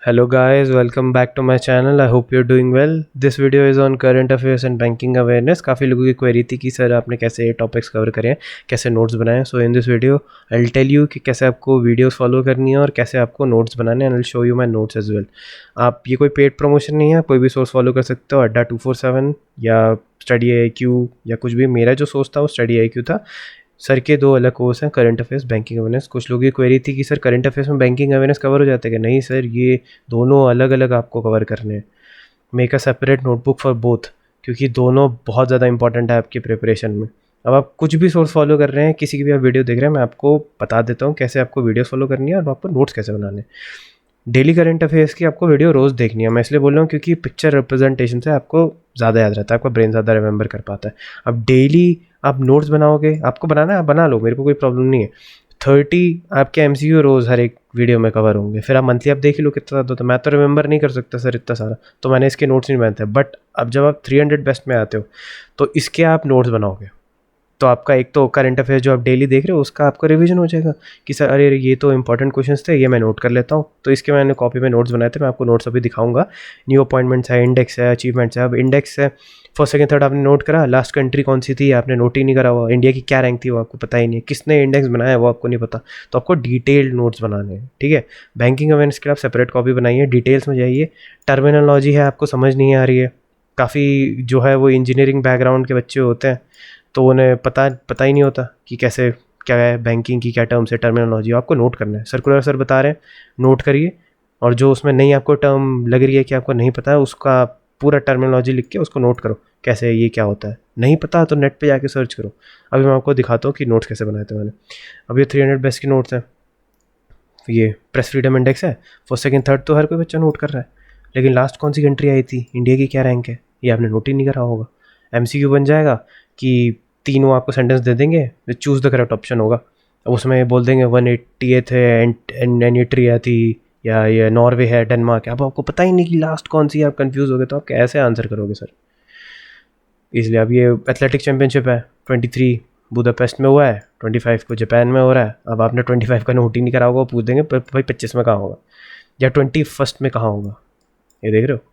Hello guys, welcome back to my channel. I hope you're doing well. This video is on current affairs and banking awareness. काफ़ी लोगों की query थी कि sir आपने कैसे ये टॉपिक्स कवर करें, कैसे नोट्स बनाएं. So in this video I will tell you कि कैसे आपको वीडियोस फॉलो करनी है और कैसे आपको नोट्स बनाने हैं. I will show you my notes as well. आप ये कोई पेड प्रमोशन नहीं है, कोई भी सोर्स फॉलो कर सकते हो. अड्डा 247 या स्टडी IQ या कुछ भी. मेरा जो सोर्स था वो स्टडी IQ था. सर के दो अलग कोर्स हैं, करंट अफेयर्स, बैंकिंग अवेयरनेस. कुछ लोगों की क्वेरी थी कि सर करंट अफेयर्स में बैंकिंग अवेयरनेस कवर हो जाते हैं. नहीं सर, ये दोनों अलग अलग आपको कवर करने हैं. Make a separate notebook for both, क्योंकि दोनों बहुत ज़्यादा इंपॉर्टेंट है आपकी प्रिपरेशन में. अब आप कुछ भी सोर्स फॉलो कर रहे हैं, किसी की भी आप वीडियो देख रहे हैं, मैं आपको बता देता हूँ कैसे आपको वीडियो फॉलो करनी है और आपको नोट्स कैसे बनाने हैं. डेली करंट अफेयर्स की आपको वीडियो रोज़ देखनी है. मैं इसलिए बोल रहा हूँ क्योंकि पिक्चर रिप्रेजेंटेशन से आपको ज़्यादा याद रहता है, आपका ब्रेन ज़्यादा रिमेंबर कर पाता है. अब डेली आप नोट्स बनाओगे, आपको बनाना है आप बना लो, मेरे को कोई प्रॉब्लम नहीं है. 30 आपके MCQ रोज़ हर एक वीडियो में कवर होंगे. फिर आप मंथली आप देख ही लो कितना ज़्यादा होता है. मैं तो रिमेंबर नहीं कर सकता सर इतना सारा, तो मैंने इसके नोट्स नहीं बनाते. बट अब जब आप 300 बेस्ट में आते हो तो इसके आप नोट्स बनाओगे, तो आपका एक तो करंट अफेयर जो आप डेली देख रहे हो उसका आपका रिवीजन हो जाएगा कि सर अरे ये तो इंपॉर्टेंट क्वेश्चंस थे, ये मैं नोट कर लेता हूँ. तो इसके मैंने कॉपी में नोट्स बनाए थे, मैं आपको नोट्स अभी दिखाऊंगा. न्यू अपॉइंटमेंट्स है, इंडेक्स है, अचीवमेंट्स है. अब इंडेक्स है, फर्स्ट सेकंड थर्ड आपने नोट करा, लास्ट कंट्री कौन सी थी आपने नोट ही नहीं करा हुआ, इंडिया की क्या रैंक थी वो आपको पता ही नहीं है, किसने इंडेक्स बनाया वो आपको नहीं पता. तो आपको डिटेल्ड नोट्स बनाने हैं, ठीक है. बैंकिंग अवेयरनेस के लिए आप सेपरेट कॉपी बनाइए, डिटेल्स में जाइए. टर्मिनोलॉजी है आपको समझ नहीं आ रही है, काफ़ी जो है वो इंजीनियरिंग बैकग्राउंड के बच्चे होते हैं तो उन्हें पता ही नहीं होता कि कैसे क्या है बैंकिंग की क्या टर्म्स है, टर्मिनोलॉजी आपको नोट करना है. सर्कुलर सर बता रहे हैं, नोट करिए. और जो उसमें नहीं आपको टर्म लग रही है कि आपको नहीं पता है, उसका पूरा टर्मिनोलॉजी लिख के उसको नोट करो, कैसे ये क्या होता है. नहीं पता तो नेट पे जाके सर्च करो. अभी मैं आपको दिखाता हूँ कि नोट्स कैसे बनाए थे मैंने. अब ये 300 बेस्ट के नोट्स हैं. ये प्रेस फ्रीडम इंडेक्स है, फर्स्ट सेकंड थर्ड तो हर कोई बच्चा नोट कर रहा है, लेकिन लास्ट कौन सी कंट्री आई थी, इंडिया की क्या रैंक है, ये आपने नोट ही नहीं करा होगा. MCQ बन जाएगा कि तीनों आपको सेंटेंस दे देंगे, चूज़ द करेक्ट ऑप्शन होगा. अब उसमें बोल देंगे 180th है एनिट्रिया थी, या ये नॉर्वे है, डेनमार्क है. अब आपको पता ही नहीं कि लास्ट कौन सी, आप कंफ्यूज हो गए तो आप कैसे आंसर करोगे सर. इसलिए अब ये एथलेटिक चैम्पियनशिप है, 23 बुदापेस्ट में हुआ है, 25 को जापान में हो रहा है. अब आपने 25 का नोट ही नहीं करा होगा, पूछ देंगे भाई 25 में कहाँ होगा या 21 में कहाँ होगा, ये देख रहे हो.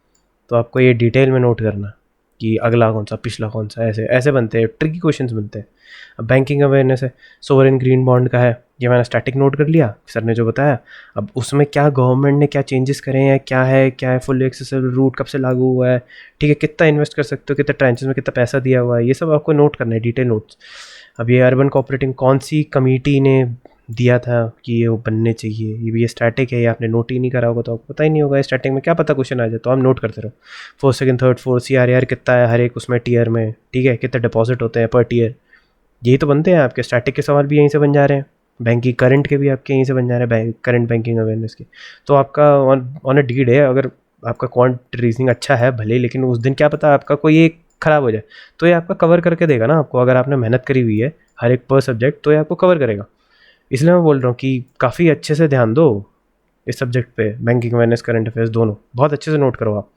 तो आपको ये डिटेल में नोट करना कि अगला कौन सा, पिछला कौन सा, ऐसे ऐसे बनते हैं, ट्रिकी क्वेश्चंस बनते हैं. अब बैंकिंग अवेयरनेस है, सोवरेन ग्रीन बॉन्ड का है, ये मैंने स्टैटिक नोट कर लिया, सर ने जो बताया. अब उसमें क्या गवर्नमेंट ने क्या चेंजेस करे हैं, क्या है फुल एक्सेसिबल रूट कब से लागू हुआ है, ठीक है, कितना इन्वेस्ट कर सकते हो, कितना ट्रांचेस में कितना पैसा दिया हुआ है, ये सब आपको नोट करना है, डिटेल नोट्स. अब ये अर्बन कोऑपरेटिंग कौन सी कमेटी ने दिया था कि ये वो बनने चाहिए, ये भी ये स्टैटिक है, ये आपने नोट ही नहीं करा होगा तो आपको पता ही नहीं होगा. स्टैटिक में क्या पता क्वेश्चन आ जाए, तो आप नोट करते रहो. First second third fourth CRAR कितना है हर एक उसमें टीयर में, ठीक है, कितने डिपॉजिट होते हैं पर टीयर, यही तो बनते हैं आपके. स्टैटिक के सवाल भी यहीं से बन जा रहे हैं, बैंकिंग करंट के भी आपके यहीं से बन जा रहे हैं, करंट बैंकिंग अवेयरनेस के. तो आपका ऑन अ डीड है, अगर आपका क्वांट रीजनिंग अच्छा है भले, लेकिन उस दिन क्या पता आपका कोई एक ख़राब हो जाए, तो ये आपका कवर करके देगा ना आपको. अगर आपने मेहनत करी हुई है हर एक पर सब्जेक्ट, तो ये आपको कवर करेगा. इसलिए मैं बोल रहा हूँ कि काफ़ी अच्छे से ध्यान दो इस सब्जेक्ट पे. बैंकिंग अवेयरनेस, करंट अफेयर्स दोनों बहुत अच्छे से नोट करो आप,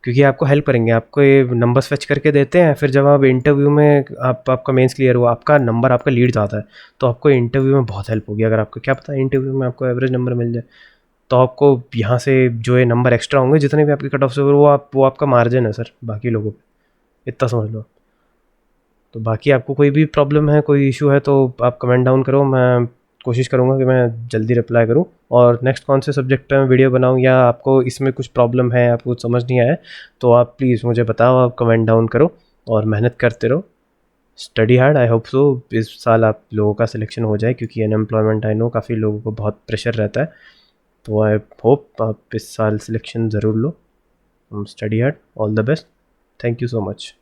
क्योंकि आपको हेल्प करेंगे. आपको ये नंबर्स फेच करके देते हैं, फिर जब आप इंटरव्यू में आपका मेंस क्लियर हुआ, आपका नंबर, आपका लीड ज़्यादा है, तो आपको इंटरव्यू में बहुत हेल्प होगी. अगर आपको क्या पता है इंटरव्यू में आपको एवरेज नंबर मिल जाए, तो आपको यहाँ से जो ये नंबर एक्स्ट्रा होंगे, जितने भी आपके कट ऑफ से, वो आपका मार्जिन है सर बाकी लोगों पे, इतना समझ लो. तो बाकी आपको कोई भी प्रॉब्लम है, कोई इशू है, तो आप कमेंट डाउन करो, मैं कोशिश करूँगा कि मैं जल्दी रिप्लाई करूँ. और नेक्स्ट कौन से सब्जेक्ट पे मैं वीडियो बनाऊँ, या आपको इसमें कुछ प्रॉब्लम है, आपको कुछ समझ नहीं आया, तो आप प्लीज़ मुझे बताओ, आप कमेंट डाउन करो और मेहनत करते रहो. Study hard. I hope so इस साल आप लोगों का सिलेक्शन हो जाए, क्योंकि अनएम्प्लॉयमेंट आई नो काफ़ी लोगों को बहुत प्रेशर रहता है. तो आई होप आप इस साल सिलेक्शन ज़रूर लो. Study hard. All the best. Thank you so much.